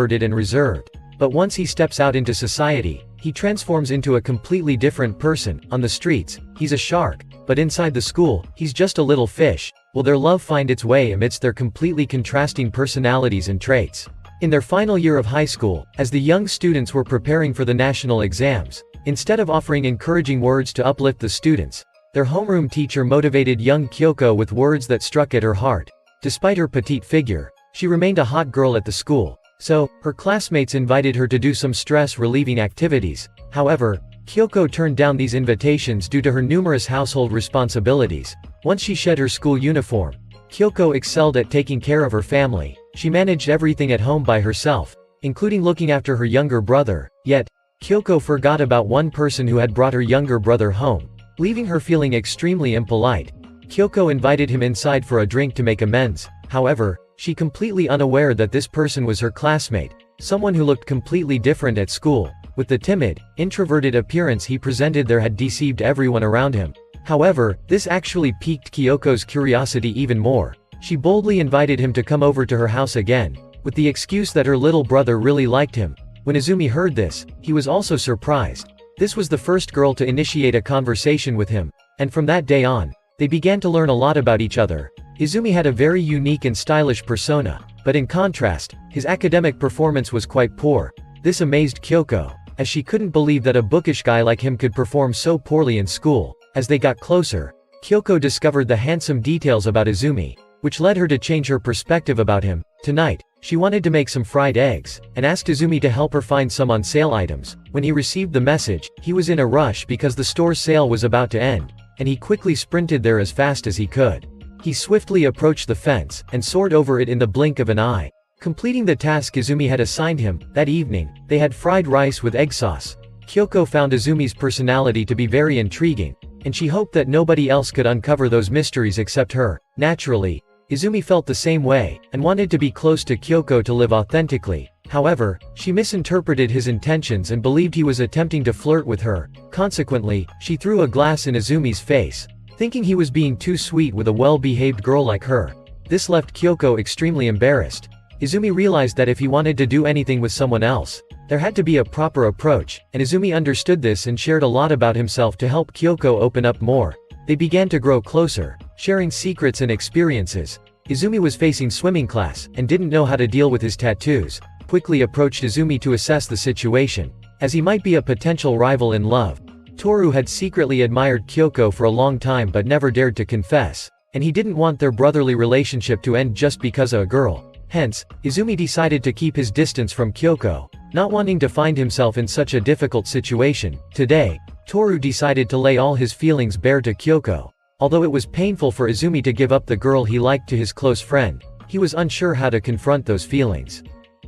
introverted and reserved. But once he steps out into society, he transforms into a completely different person. On the streets, he's a shark, but inside the school, he's just a little fish. Will their love find its way amidst their completely contrasting personalities and traits? In their final year of high school, as the young students were preparing for the national exams, instead of offering encouraging words to uplift the students, their homeroom teacher motivated young Kyoko with words that struck at her heart. Despite her petite figure, she remained a hot girl at the school, so her classmates invited her to do some stress-relieving activities. However, Kyoko turned down these invitations due to her numerous household responsibilities. Once she shed her school uniform, Kyoko excelled at taking care of her family. She managed everything at home by herself, including looking after her younger brother. Yet, Kyoko forgot about one person who had brought her younger brother home, leaving her feeling extremely impolite. Kyoko invited him inside for a drink to make amends. However, she completely unaware that this person was her classmate, someone who looked completely different at school. With the timid, introverted appearance he presented there had deceived everyone around him. However, this actually piqued Kyoko's curiosity even more. She boldly invited him to come over to her house again, with the excuse that her little brother really liked him. When Izumi heard this, he was also surprised. This was the first girl to initiate a conversation with him, and from that day on, they began to learn a lot about each other. Izumi had a very unique and stylish persona, but in contrast, his academic performance was quite poor. This amazed Kyoko, as she couldn't believe that a bookish guy like him could perform so poorly in school. As they got closer, Kyoko discovered the handsome details about Izumi, which led her to change her perspective about him. Tonight, she wanted to make some fried eggs, and asked Izumi to help her find some on sale items. When he received the message, he was in a rush because the store's sale was about to end, and he quickly sprinted there as fast as he could. He swiftly approached the fence, and soared over it in the blink of an eye. Completing the task Izumi had assigned him, that evening, they had fried rice with egg sauce. Kyoko found Izumi's personality to be very intriguing, and she hoped that nobody else could uncover those mysteries except her. Naturally, Izumi felt the same way, and wanted to be close to Kyoko to live authentically. However, she misinterpreted his intentions and believed he was attempting to flirt with her. Consequently, she threw a glass in Izumi's face, thinking he was being too sweet with a well-behaved girl like her. This left Kyoko extremely embarrassed. Izumi realized that if he wanted to do anything with someone else, there had to be a proper approach, and Izumi understood this and shared a lot about himself to help Kyoko open up more. They began to grow closer, sharing secrets and experiences. Izumi was facing swimming class, and didn't know how to deal with his tattoos. Quickly approached Izumi to assess the situation, as he might be a potential rival in love. Toru had secretly admired Kyoko for a long time but never dared to confess, and he didn't want their brotherly relationship to end just because of a girl. Hence, Izumi decided to keep his distance from Kyoko, not wanting to find himself in such a difficult situation. Today, Toru decided to lay all his feelings bare to Kyoko. Although it was painful for Izumi to give up the girl he liked to his close friend, he was unsure how to confront those feelings.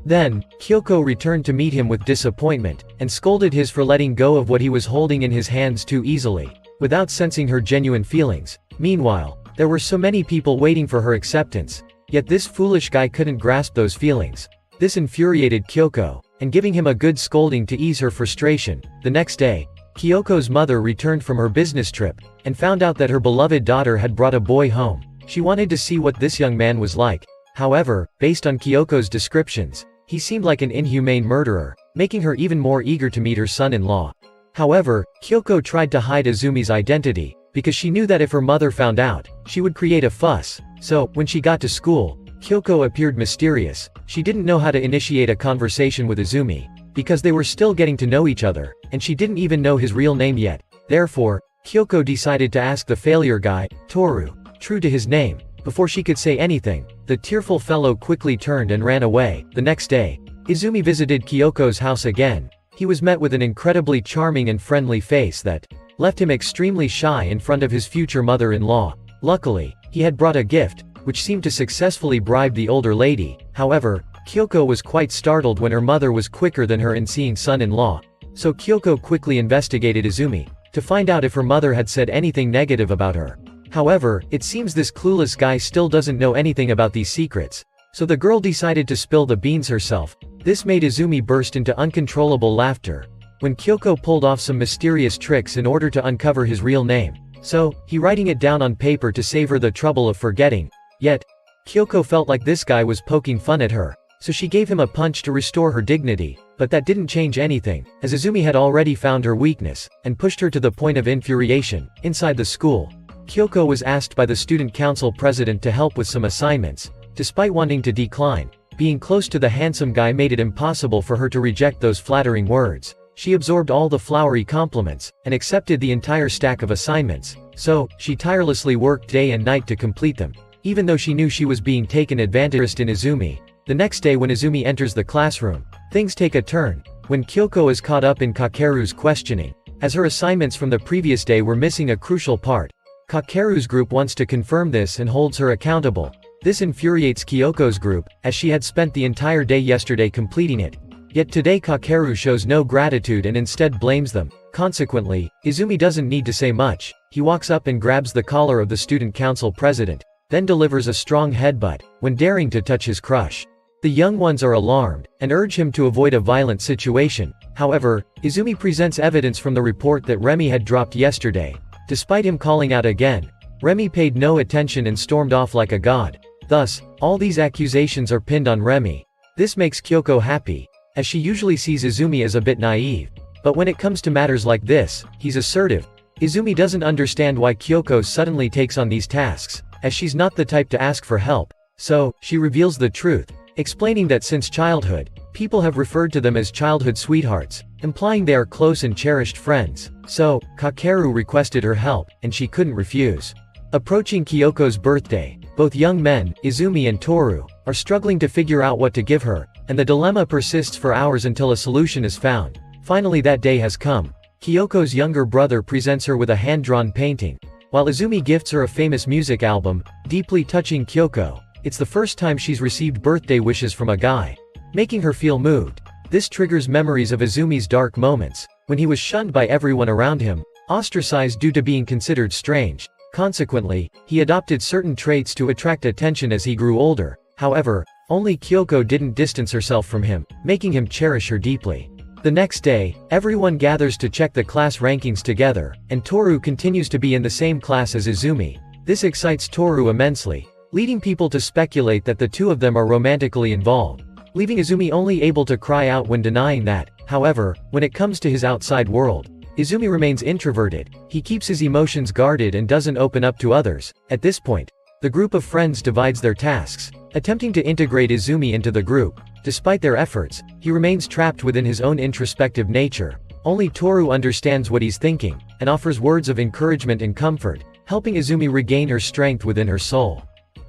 Then, Kyoko returned to meet him with disappointment, and scolded him for letting go of what he was holding in his hands too easily, without sensing her genuine feelings. Meanwhile, there were so many people waiting for her acceptance, yet this foolish guy couldn't grasp those feelings. This infuriated Kyoko, and giving him a good scolding to ease her frustration. The next day, Kyoko's mother returned from her business trip, and found out that her beloved daughter had brought a boy home. She wanted to see what this young man was like. However, based on Kyoko's descriptions, he seemed like an inhumane murderer, making her even more eager to meet her son-in-law. However, Kyoko tried to hide Izumi's identity, because she knew that if her mother found out, she would create a fuss. So, when she got to school, Kyoko appeared mysterious. She didn't know how to initiate a conversation with Izumi, because they were still getting to know each other, and she didn't even know his real name yet. Therefore, Kyoko decided to ask the failure guy, Toru, true to his name. Before she could say anything, the tearful fellow quickly turned and ran away. The next day, Izumi visited Kyoko's house again. He was met with an incredibly charming and friendly face that left him extremely shy in front of his future mother-in-law. Luckily, he had brought a gift, which seemed to successfully bribe the older lady. However, Kyoko was quite startled when her mother was quicker than her in seeing son-in-law. So Kyoko quickly investigated Izumi, to find out if her mother had said anything negative about her. However, it seems this clueless guy still doesn't know anything about these secrets. So the girl decided to spill the beans herself. This made Izumi burst into uncontrollable laughter, when Kyoko pulled off some mysterious tricks in order to uncover his real name. So, he writing it down on paper to save her the trouble of forgetting. Yet, Kyoko felt like this guy was poking fun at her. so she gave him a punch to restore her dignity, but that didn't change anything, as Izumi had already found her weakness, and pushed her to the point of infuriation. Inside the school, Kyoko was asked by the student council president to help with some assignments. Despite wanting to decline, being close to the handsome guy made it impossible for her to reject those flattering words. She absorbed all the flowery compliments, and accepted the entire stack of assignments, so, she tirelessly worked day and night to complete them. Even though she knew she was being taken advantage of in Izumi. The next day when Izumi enters the classroom, things take a turn, when Kyoko is caught up in Kakeru's questioning, as her assignments from the previous day were missing a crucial part. Kakeru's group wants to confirm this and holds her accountable. This infuriates Kyoko's group, as she had spent the entire day yesterday completing it. Yet today Kakeru shows no gratitude and instead blames them. Consequently, Izumi doesn't need to say much. He walks up and grabs the collar of the student council president, then delivers a strong headbutt, when daring to touch his crush. The young ones are alarmed, and urge him to avoid a violent situation. However, Izumi presents evidence from the report that Remy had dropped yesterday. Despite him calling out again, Remy paid no attention and stormed off like a god. Thus, all these accusations are pinned on Remy. This makes Kyoko happy, as she usually sees Izumi as a bit naive. But when it comes to matters like this, he's assertive. Izumi doesn't understand why Kyoko suddenly takes on these tasks, as she's not the type to ask for help. So, she reveals the truth, explaining that since childhood, people have referred to them as childhood sweethearts, implying they are close and cherished friends. So, Kakeru requested her help, and she couldn't refuse. Approaching Kyoko's birthday, both young men, Izumi and Toru, are struggling to figure out what to give her, and the dilemma persists for hours until a solution is found. Finally that day has come. Kyoko's younger brother presents her with a hand-drawn painting, while Izumi gifts her a famous music album, deeply touching Kyoko. It's the first time she's received birthday wishes from a guy, making her feel moved. This triggers memories of Izumi's dark moments, when he was shunned by everyone around him, ostracized due to being considered strange. Consequently, he adopted certain traits to attract attention as he grew older. However, only Kyoko didn't distance herself from him, making him cherish her deeply. The next day, everyone gathers to check the class rankings together, and Toru continues to be in the same class as Izumi. This excites Toru immensely, leading people to speculate that the two of them are romantically involved, leaving Izumi only able to cry out when denying that. However, when it comes to his outside world, Izumi remains introverted. He keeps his emotions guarded and doesn't open up to others. At this point, the group of friends divides their tasks, attempting to integrate Izumi into the group. Despite their efforts, he remains trapped within his own introspective nature. Only Toru understands what he's thinking, and offers words of encouragement and comfort, helping Izumi regain her strength within her soul.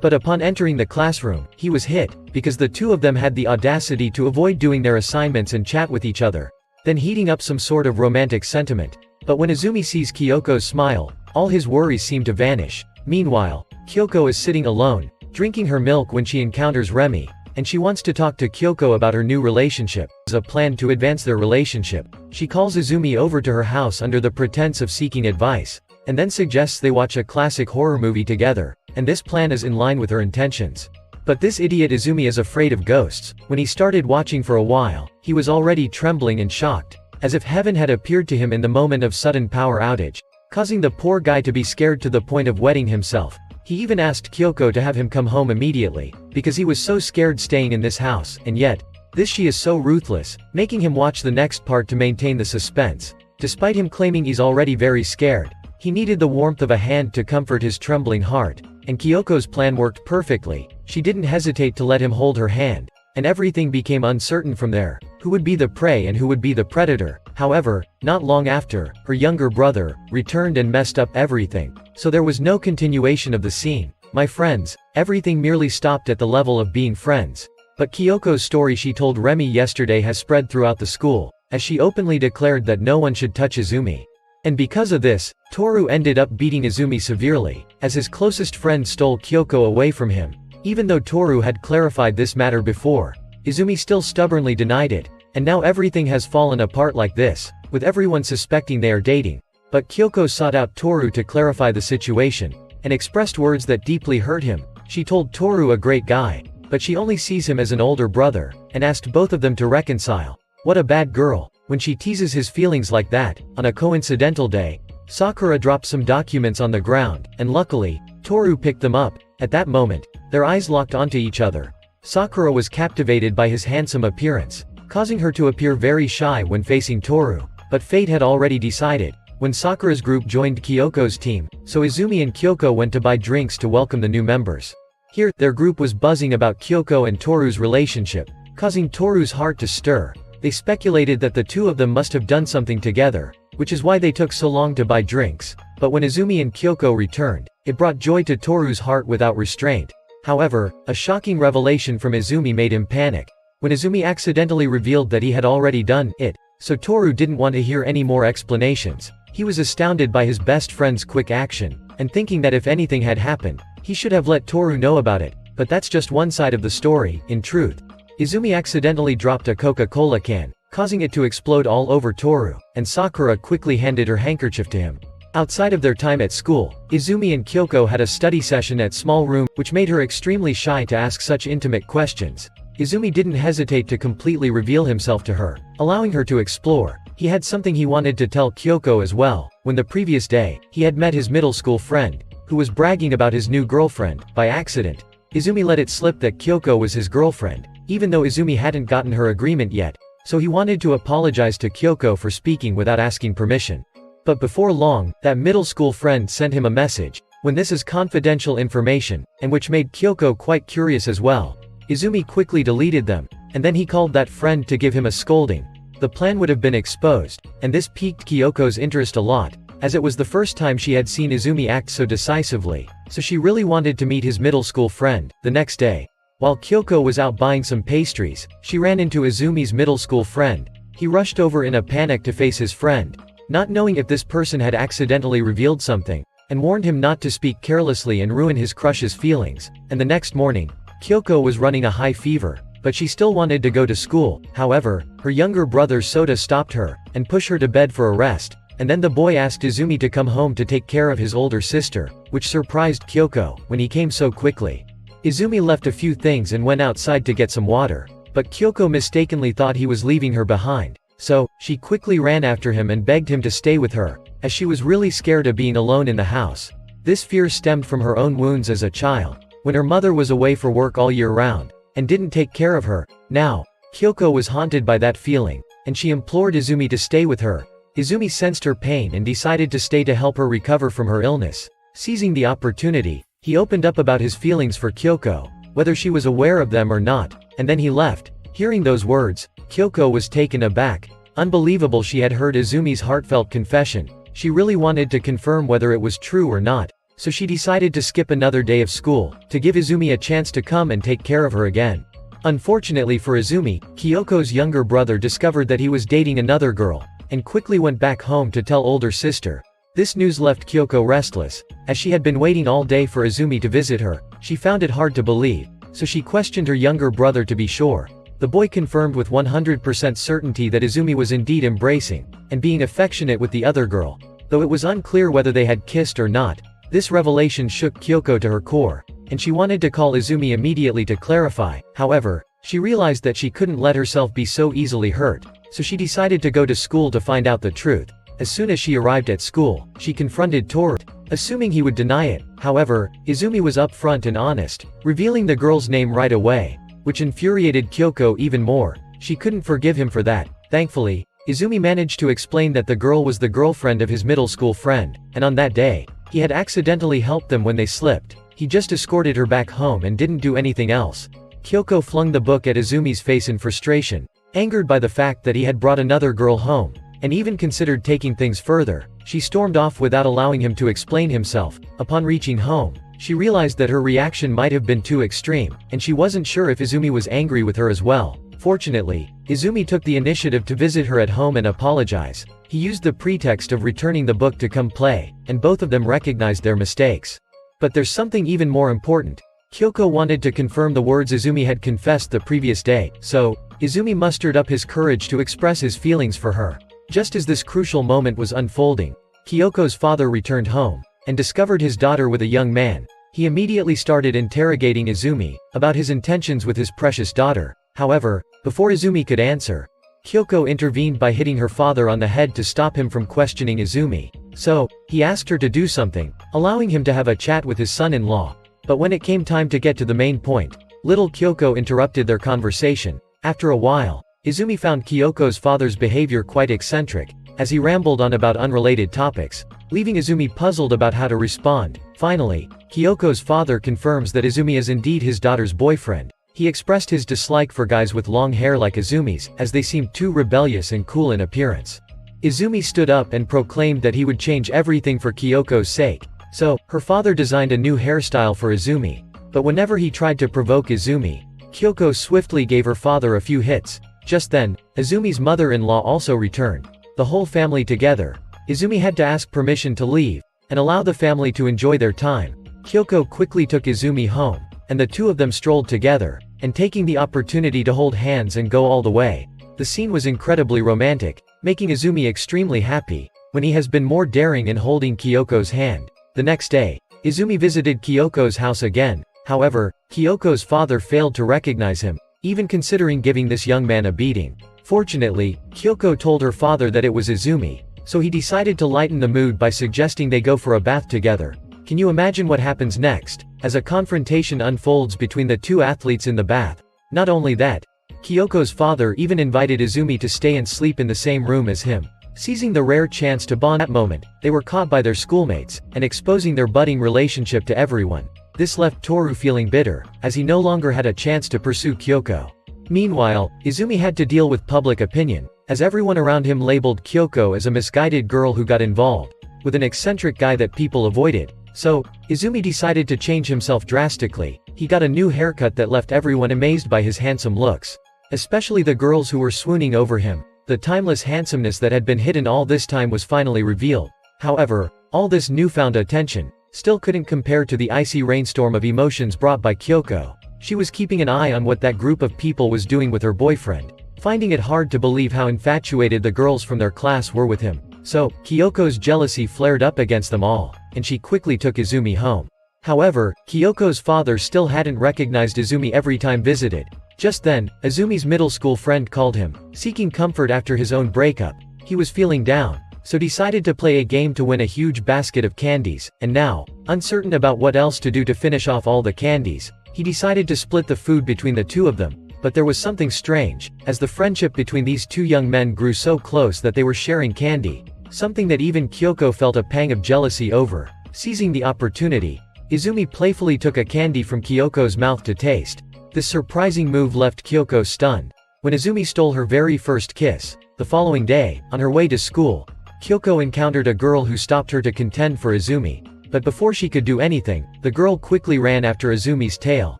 But upon entering the classroom, he was hit, because the two of them had the audacity to avoid doing their assignments and chat with each other, then heating up some sort of romantic sentiment. But when Izumi sees Kyoko's smile, all his worries seem to vanish. Meanwhile, Kyoko is sitting alone, drinking her milk when she encounters Remy, and she wants to talk to Kyoko about her new relationship. As a plan to advance their relationship, she calls Izumi over to her house under the pretense of seeking advice, and then suggests they watch a classic horror movie together, and this plan is in line with her intentions. But this idiot Izumi is afraid of ghosts. When he started watching for a while, he was already trembling and shocked, as if heaven had appeared to him in the moment of sudden power outage, causing the poor guy to be scared to the point of wetting himself. He even asked Kyoko to have him come home immediately, because he was so scared staying in this house, and yet, she is so ruthless, making him watch the next part to maintain the suspense. Despite him claiming he's already very scared, he needed the warmth of a hand to comfort his trembling heart, and Kyoko's plan worked perfectly. She didn't hesitate to let him hold her hand, and everything became uncertain from there. Who would be the prey and who would be the predator? However, not long after, her younger brother returned and messed up everything, so there was no continuation of the scene. My friends, everything merely stopped at the level of being friends. But Kyoko's story she told Remy yesterday has spread throughout the school, as she openly declared that no one should touch Izumi. And because of this, Toru ended up beating Izumi severely, as his closest friend stole Kyoko away from him. Even though Toru had clarified this matter before, Izumi still stubbornly denied it, and now everything has fallen apart like this, with everyone suspecting they are dating. But Kyoko sought out Toru to clarify the situation, and expressed words that deeply hurt him. She told Toru a great guy, but she only sees him as an older brother, and asked both of them to reconcile. What a bad girl. When she teases his feelings like that, on a coincidental day, Sakura dropped some documents on the ground, and luckily, Toru picked them up. At that moment, their eyes locked onto each other. Sakura was captivated by his handsome appearance, causing her to appear very shy when facing Toru, but fate had already decided, when Sakura's group joined Kyoko's team, so Izumi and Kyoko went to buy drinks to welcome the new members. Here, their group was buzzing about Kyoko and Toru's relationship, causing Toru's heart to stir. They speculated that the two of them must have done something together, which is why they took so long to buy drinks, but when Izumi and Kyoko returned, it brought joy to Toru's heart without restraint. However, a shocking revelation from Izumi made him panic. When Izumi accidentally revealed that he had already done it, so Toru didn't want to hear any more explanations. He was astounded by his best friend's quick action, and thinking that if anything had happened, he should have let Toru know about it, but that's just one side of the story. In truth, Izumi accidentally dropped a Coca-Cola can, causing it to explode all over Toru, and Sakura quickly handed her handkerchief to him. Outside of their time at school, Izumi and Kyoko had a study session at small room, which made her extremely shy to ask such intimate questions. Izumi didn't hesitate to completely reveal himself to her, allowing her to explore. He had something he wanted to tell Kyoko as well. When the previous day, he had met his middle school friend, who was bragging about his new girlfriend. By accident, Izumi let it slip that Kyoko was his girlfriend, even though Izumi hadn't gotten her agreement yet, so he wanted to apologize to Kyoko for speaking without asking permission. But before long, that middle school friend sent him a message, when this is confidential information, and which made Kyoko quite curious as well. Izumi quickly deleted them, and then he called that friend to give him a scolding. The plan would have been exposed, and this piqued Kyoko's interest a lot, as it was the first time she had seen Izumi act so decisively, so she really wanted to meet his middle school friend. The next day, while Kyoko was out buying some pastries, she ran into Izumi's middle school friend. He rushed over in a panic to face his friend, not knowing if this person had accidentally revealed something, and warned him not to speak carelessly and ruin his crush's feelings. And the next morning, Kyoko was running a high fever, but she still wanted to go to school. However, her younger brother Sota stopped her, and pushed her to bed for a rest, and then the boy asked Izumi to come home to take care of his older sister, which surprised Kyoko, when he came so quickly. Izumi left a few things and went outside to get some water, but Kyoko mistakenly thought he was leaving her behind, so, she quickly ran after him and begged him to stay with her, as she was really scared of being alone in the house. This fear stemmed from her own wounds as a child, when her mother was away for work all year round, and didn't take care of her. Now, Kyoko was haunted by that feeling, and she implored Izumi to stay with her. Izumi sensed her pain and decided to stay to help her recover from her illness. Seizing the opportunity, he opened up about his feelings for Kyoko, whether she was aware of them or not, and then he left. Hearing those words, Kyoko was taken aback. Unbelievable, she had heard Izumi's heartfelt confession. She really wanted to confirm whether it was true or not, so she decided to skip another day of school, to give Izumi a chance to come and take care of her again. Unfortunately for Izumi, Kyoko's younger brother discovered that he was dating another girl, and quickly went back home to tell older sister. This news left Kyoko restless, as she had been waiting all day for Izumi to visit her. She found it hard to believe, so she questioned her younger brother to be sure. The boy confirmed with 100% certainty that Izumi was indeed embracing, and being affectionate with the other girl, though it was unclear whether they had kissed or not. This revelation shook Kyoko to her core, and she wanted to call Izumi immediately to clarify. However, she realized that she couldn't let herself be so easily hurt, so she decided to go to school to find out the truth. As soon as she arrived at school, she confronted Toru, assuming he would deny it. However, Izumi was upfront and honest, revealing the girl's name right away, which infuriated Kyoko even more. She couldn't forgive him for that. Thankfully, Izumi managed to explain that the girl was the girlfriend of his middle school friend, and on that day, he had accidentally helped them when they slipped. He just escorted her back home and didn't do anything else. Kyoko flung the book at Izumi's face in frustration, angered by the fact that he had brought another girl home, and even considered taking things further. She stormed off without allowing him to explain himself. Upon reaching home, she realized that her reaction might have been too extreme, and she wasn't sure if Izumi was angry with her as well. Fortunately, Izumi took the initiative to visit her at home and apologize. He used the pretext of returning the book to come play, and both of them recognized their mistakes. But there's something even more important. Kyoko wanted to confirm the words Izumi had confessed the previous day, so, Izumi mustered up his courage to express his feelings for her. Just as this crucial moment was unfolding, Kyoko's father returned home, and discovered his daughter with a young man. He immediately started interrogating Izumi, about his intentions with his precious daughter. However, before Izumi could answer, Kyoko intervened by hitting her father on the head to stop him from questioning Izumi. So, he asked her to do something, allowing him to have a chat with his son-in-law. But when it came time to get to the main point, Little Kyoko interrupted their conversation. After a while, Izumi found Kyoko's father's behavior quite eccentric, as he rambled on about unrelated topics, leaving Izumi puzzled about how to respond. Finally, Kyoko's father confirms that Izumi is indeed his daughter's boyfriend. He expressed his dislike for guys with long hair like Izumi's, as they seemed too rebellious and cool in appearance. Izumi stood up and proclaimed that he would change everything for Kyoko's sake. So, her father designed a new hairstyle for Izumi. But whenever he tried to provoke Izumi, Kyoko swiftly gave her father a few hits. Just then, Izumi's mother-in-law also returned. The whole family together. Izumi had to ask permission to leave, and allow the family to enjoy their time. Kyoko quickly took Izumi home, and the two of them strolled together, and taking the opportunity to hold hands and go all the way. The scene was incredibly romantic, making Izumi extremely happy, when he has been more daring in holding Kyoko's hand. The next day, Izumi visited Kyoko's house again. However, Kyoko's father failed to recognize him, even considering giving this young man a beating. Fortunately, Kyoko told her father that it was Izumi, so he decided to lighten the mood by suggesting they go for a bath together. Can you imagine what happens next, as a confrontation unfolds between the two athletes in the bath? Not only that, Kyoko's father even invited Izumi to stay and sleep in the same room as him. Seizing the rare chance to bond at that moment, they were caught by their schoolmates, and exposing their budding relationship to everyone. This left Toru feeling bitter, as he no longer had a chance to pursue Kyoko. Meanwhile, Izumi had to deal with public opinion, as everyone around him labeled Kyoko as a misguided girl who got involved with an eccentric guy that people avoided. So, Izumi decided to change himself drastically. He got a new haircut that left everyone amazed by his handsome looks. Especially the girls who were swooning over him. The timeless handsomeness that had been hidden all this time was finally revealed. However, all this newfound attention still couldn't compare to the icy rainstorm of emotions brought by Kyoko. She was keeping an eye on what that group of people was doing with her boyfriend, finding it hard to believe how infatuated the girls from their class were with him. So, Kyoko's jealousy flared up against them all, and she quickly took Izumi home. However, Kyoko's father still hadn't recognized Izumi every time visited. Just then, Izumi's middle school friend called him, seeking comfort after his own breakup. He was feeling down, so decided to play a game to win a huge basket of candies, and now, uncertain about what else to do to finish off all the candies, he decided to split the food between the two of them. But there was something strange, as the friendship between these two young men grew so close that they were sharing candy, something that even Kyoko felt a pang of jealousy over. Seizing the opportunity, Izumi playfully took a candy from Kyoko's mouth to taste. This surprising move left Kyoko stunned. When Izumi stole her very first kiss, the following day, on her way to school, Kyoko encountered a girl who stopped her to contend for Izumi. But before she could do anything, the girl quickly ran after Izumi's tail,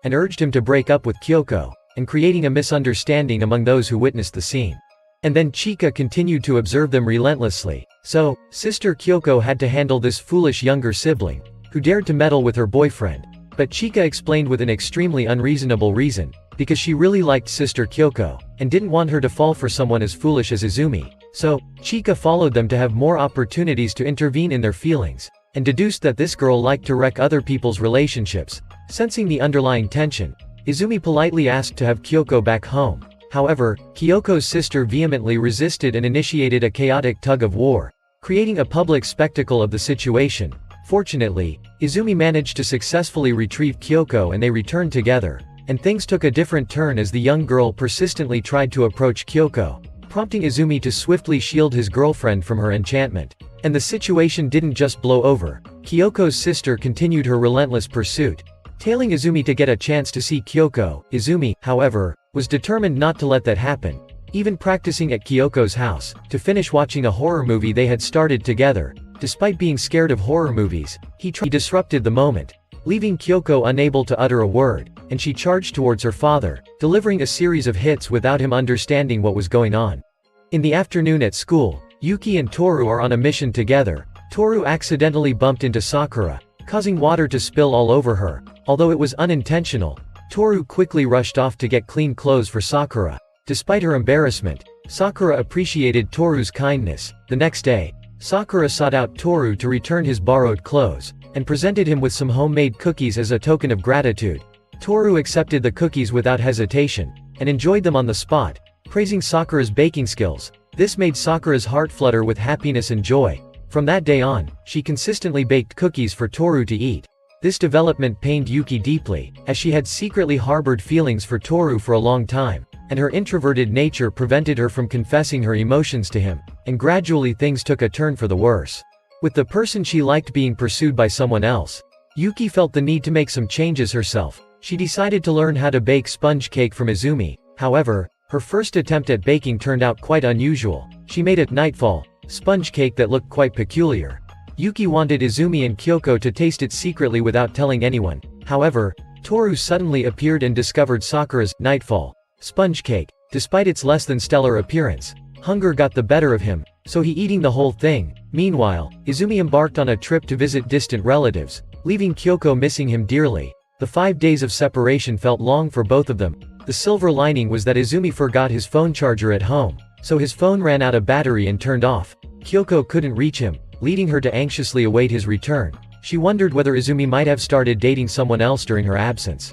and urged him to break up with Kyoko, and creating a misunderstanding among those who witnessed the scene. And then Chika continued to observe them relentlessly. So, Sister Kyoko had to handle this foolish younger sibling, who dared to meddle with her boyfriend. But Chika explained with an extremely unreasonable reason, because she really liked Sister Kyoko, and didn't want her to fall for someone as foolish as Izumi. So, Chika followed them to have more opportunities to intervene in their feelings, and deduced that this girl liked to wreck other people's relationships. Sensing the underlying tension, Izumi politely asked to have Kyoko back home. However, Kyoko's sister vehemently resisted and initiated a chaotic tug-of-war, creating a public spectacle of the situation. Fortunately, Izumi managed to successfully retrieve Kyoko and they returned together, and things took a different turn as the young girl persistently tried to approach Kyoko, prompting Izumi to swiftly shield his girlfriend from her enchantment. And the situation didn't just blow over. Kyoko's sister continued her relentless pursuit, tailing Izumi to get a chance to see Kyoko. Izumi, however, was determined not to let that happen, even practicing at Kyoko's house, to finish watching a horror movie they had started together. Despite being scared of horror movies, he disrupted the moment, leaving Kyoko unable to utter a word, and she charged towards her father, delivering a series of hits without him understanding what was going on. In the afternoon at school, Yuki and Toru are on a mission together. Toru accidentally bumped into Sakura, causing water to spill all over her. Although it was unintentional, Toru quickly rushed off to get clean clothes for Sakura. Despite her embarrassment, Sakura appreciated Toru's kindness. The next day, Sakura sought out Toru to return his borrowed clothes, and presented him with some homemade cookies as a token of gratitude. Toru accepted the cookies without hesitation, and enjoyed them on the spot, praising Sakura's baking skills. This made Sakura's heart flutter with happiness and joy. From that day on, she consistently baked cookies for Toru to eat. This development pained Yuki deeply, as she had secretly harbored feelings for Toru for a long time, and her introverted nature prevented her from confessing her emotions to him, and gradually things took a turn for the worse. With the person she liked being pursued by someone else, Yuki felt the need to make some changes herself. She decided to learn how to bake sponge cake from Izumi. However, her first attempt at baking turned out quite unusual. She made at nightfall sponge cake that looked quite peculiar. Yuki wanted Izumi and Kyoko to taste it secretly without telling anyone. However, Toru suddenly appeared and discovered Sakura's nightfall sponge cake. Despite its less than stellar appearance, hunger got the better of him, so he eating the whole thing. Meanwhile, Izumi embarked on a trip to visit distant relatives, leaving Kyoko missing him dearly. The 5 days of separation felt long for both of them. The silver lining was that Izumi forgot his phone charger at home, so his phone ran out of battery and turned off. Kyoko couldn't reach him, leading her to anxiously await his return. She wondered whether Izumi might have started dating someone else during her absence.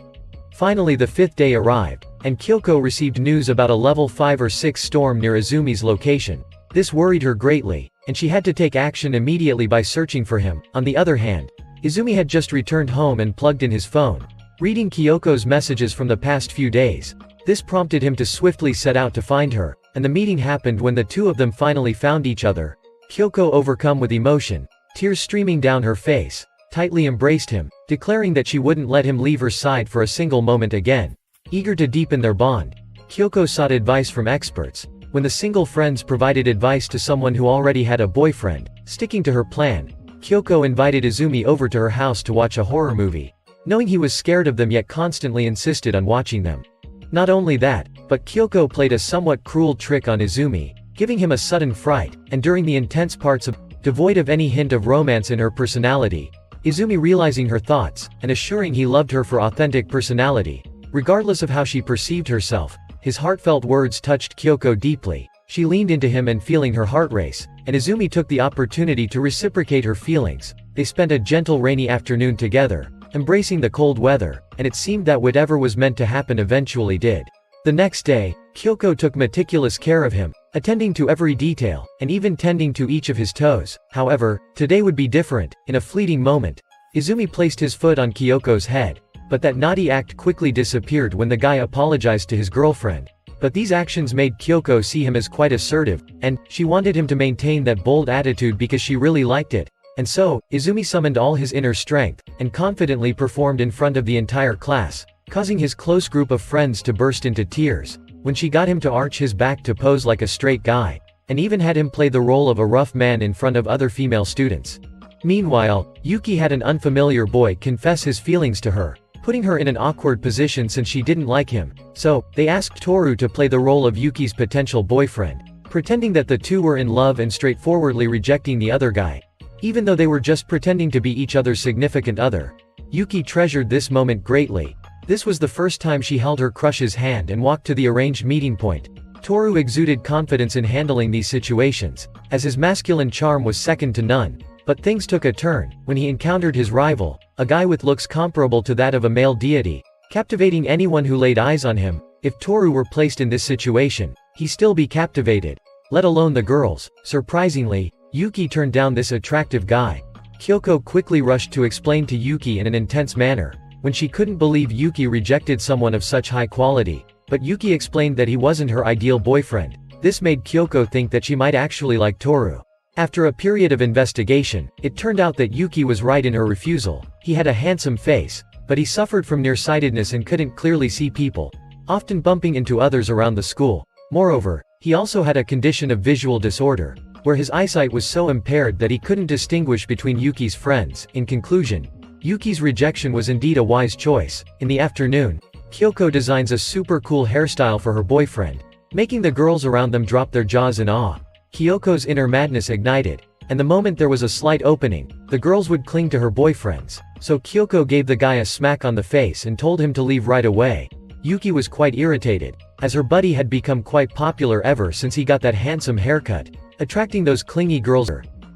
Finally, the 5th day arrived, and Kyoko received news about a level 5 or 6 storm near Izumi's location. This worried her greatly, and she had to take action immediately by searching for him. On the other hand, Izumi had just returned home and plugged in his phone, reading Kyoko's messages from the past few days. This prompted him to swiftly set out to find her, and the meeting happened when the two of them finally found each other. Kyoko, overcome with emotion, tears streaming down her face, tightly embraced him, declaring that she wouldn't let him leave her side for a single moment again. Eager to deepen their bond, Kyoko sought advice from experts. When the single friends provided advice to someone who already had a boyfriend, sticking to her plan, Kyoko invited Izumi over to her house to watch a horror movie. Knowing he was scared of them yet constantly insisted on watching them. Not only that, but Kyoko played a somewhat cruel trick on Izumi, giving him a sudden fright, and during the intense parts of, devoid of any hint of romance in her personality, Izumi realizing her thoughts, and assuring he loved her for authentic personality, regardless of how she perceived herself. His heartfelt words touched Kyoko deeply. She leaned into him and feeling her heart race, and Izumi took the opportunity to reciprocate her feelings. They spent a gentle rainy afternoon together, embracing the cold weather, and it seemed that whatever was meant to happen eventually did. The next day, Kyoko took meticulous care of him, attending to every detail, and even tending to each of his toes. However, today would be different. In a fleeting moment, Izumi placed his foot on Kyoko's head, but that naughty act quickly disappeared when the guy apologized to his girlfriend. But these actions made Kyoko see him as quite assertive, and she wanted him to maintain that bold attitude because she really liked it. And so, Izumi summoned all his inner strength, and confidently performed in front of the entire class, causing his close group of friends to burst into tears, when she got him to arch his back to pose like a straight guy, and even had him play the role of a rough man in front of other female students. Meanwhile, Yuki had an unfamiliar boy confess his feelings to her, putting her in an awkward position since she didn't like him. So, they asked Toru to play the role of Yuki's potential boyfriend, pretending that the two were in love and straightforwardly rejecting the other guy. Even though they were just pretending to be each other's significant other, Yuki treasured this moment greatly. This was the first time she held her crush's hand and walked to the arranged meeting point. Toru exuded confidence in handling these situations, as his masculine charm was second to none. But things took a turn, when he encountered his rival, a guy with looks comparable to that of a male deity, captivating anyone who laid eyes on him. If Toru were placed in this situation, he'd still be captivated, let alone the girls. Surprisingly, Yuki turned down this attractive guy. Kyoko quickly rushed to explain to Yuki in an intense manner, when she couldn't believe Yuki rejected someone of such high quality. But Yuki explained that he wasn't her ideal boyfriend. This made Kyoko think that she might actually like Toru. After a period of investigation, it turned out that Yuki was right in her refusal. He had a handsome face, but he suffered from nearsightedness and couldn't clearly see people, often bumping into others around the school. Moreover, he also had a condition of visual disorder, where his eyesight was so impaired that he couldn't distinguish between Yuki's friends. In conclusion, Yuki's rejection was indeed a wise choice. In the afternoon, Kyoko designs a super cool hairstyle for her boyfriend, making the girls around them drop their jaws in awe. Kyoko's inner madness ignited, and the moment there was a slight opening, the girls would cling to her boyfriends. So Kyoko gave the guy a smack on the face and told him to leave right away. Yuki was quite irritated, as her buddy had become quite popular ever since he got that handsome haircut, attracting those clingy girls.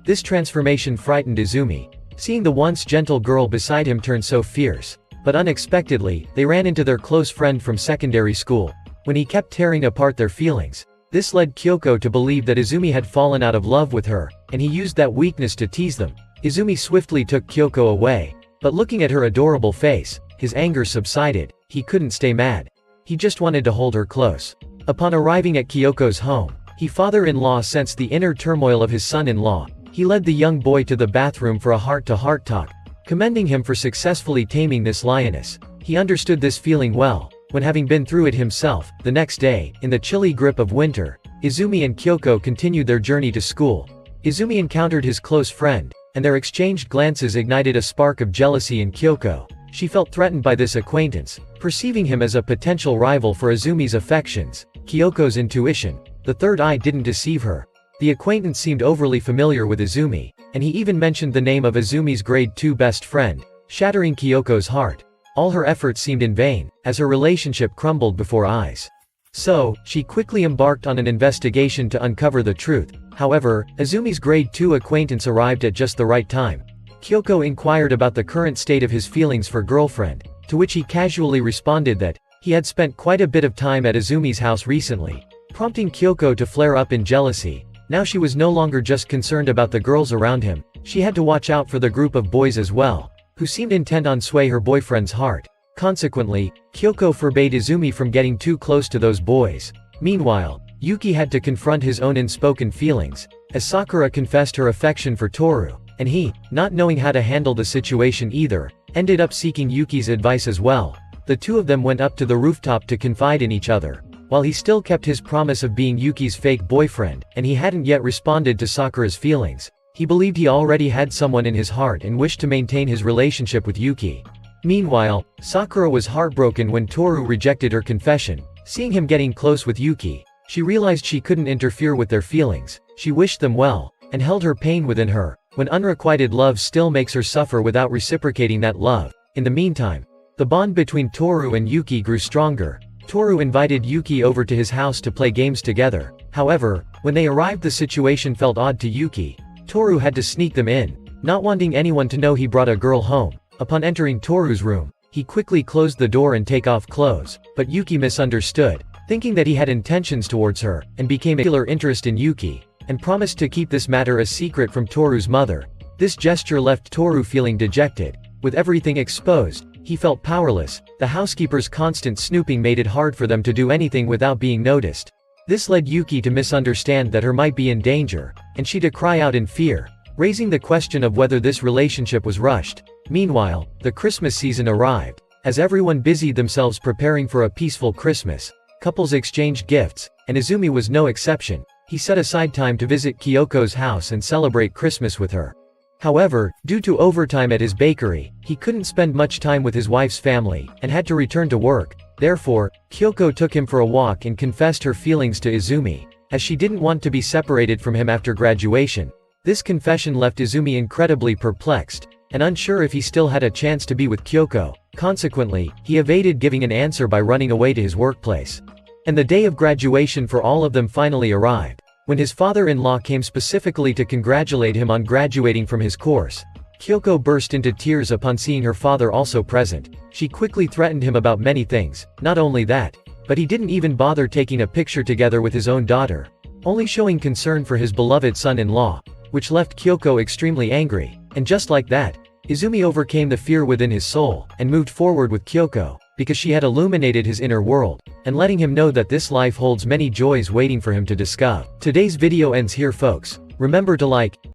This transformation frightened Izumi, seeing the once gentle girl beside him turn so fierce. But unexpectedly, they ran into their close friend from secondary school, when he kept tearing apart their feelings. This led Kyoko to believe that Izumi had fallen out of love with her, and he used that weakness to tease them. Izumi swiftly took Kyoko away, But looking at her adorable face, his anger subsided. He couldn't stay mad. He just wanted to hold her close. Upon arriving at Kyoko's home, he father-in-law sensed the inner turmoil of his son-in-law. He led the young boy to the bathroom for a heart-to-heart talk, commending him for successfully taming this lioness. He understood this feeling well, when having been through it himself. The next day, in the chilly grip of winter, Izumi and Kyoko continued their journey to school. Izumi encountered his close friend, and their exchanged glances ignited a spark of jealousy in Kyoko. She felt threatened by this acquaintance, perceiving him as a potential rival for Izumi's affections. Kyoko's intuition, the third eye, didn't deceive her. The acquaintance seemed overly familiar with Izumi, and he even mentioned the name of Izumi's grade 2 best friend, shattering Kyoko's heart. All her efforts seemed in vain, as her relationship crumbled before eyes. So, she quickly embarked on an investigation to uncover the truth. However, Izumi's grade 2 acquaintance arrived at just the right time. Kyoko inquired about the current state of his feelings for girlfriend, to which he casually responded that he had spent quite a bit of time at Izumi's house recently, prompting Kyoko to flare up in jealousy. Now she was no longer just concerned about the girls around him, she had to watch out for the group of boys as well, who seemed intent on swaying her boyfriend's heart. Consequently, Kyoko forbade Izumi from getting too close to those boys. Meanwhile, Yuki had to confront his own unspoken feelings, as Sakura confessed her affection for Toru, and he, not knowing how to handle the situation either, ended up seeking Yuki's advice as well. The two of them went up to the rooftop to confide in each other. While he still kept his promise of being Yuki's fake boyfriend, and he hadn't yet responded to Sakura's feelings, he believed he already had someone in his heart and wished to maintain his relationship with Yuki. Meanwhile, Sakura was heartbroken when Toru rejected her confession. Seeing him getting close with Yuki, she realized she couldn't interfere with their feelings. She wished them well, and held her pain within her. When unrequited love still makes her suffer without reciprocating that love. In the meantime, the bond between Toru and Yuki grew stronger. Toru invited Yuki over to his house to play games together. However, when they arrived, the situation felt odd to Yuki. Toru had to sneak them in, not wanting anyone to know he brought a girl home. Upon entering Toru's room, he quickly closed the door and take off clothes, but Yuki misunderstood, thinking that he had intentions towards her, and became a particular interest in Yuki, and promised to keep this matter a secret from Toru's mother. This gesture left Toru feeling dejected. With everything exposed, he felt powerless. The housekeeper's constant snooping made it hard for them to do anything without being noticed. This led Yuki to misunderstand that her might be in danger, and she to cry out in fear, raising the question of whether this relationship was rushed. Meanwhile, the Christmas season arrived. As everyone busied themselves preparing for a peaceful Christmas, couples exchanged gifts, and Izumi was no exception. He set aside time to visit Kyoko's house and celebrate Christmas with her. However, due to overtime at his bakery, he couldn't spend much time with his wife's family, and had to return to work. Therefore, Kyoko took him for a walk and confessed her feelings to Izumi, as she didn't want to be separated from him after graduation. This confession left Izumi incredibly perplexed, and unsure if he still had a chance to be with Kyoko. Consequently, he evaded giving an answer by running away to his workplace. And the day of graduation for all of them finally arrived. When his father-in-law came specifically to congratulate him on graduating from his course, Kyoko burst into tears upon seeing her father also present. She quickly threatened him about many things. Not only that, but he didn't even bother taking a picture together with his own daughter, only showing concern for his beloved son-in-law, which left Kyoko extremely angry. And just like that, Izumi overcame the fear within his soul, and moved forward with Kyoko, because she had illuminated his inner world, and letting him know that this life holds many joys waiting for him to discover. Today's video ends here, folks. Remember to like,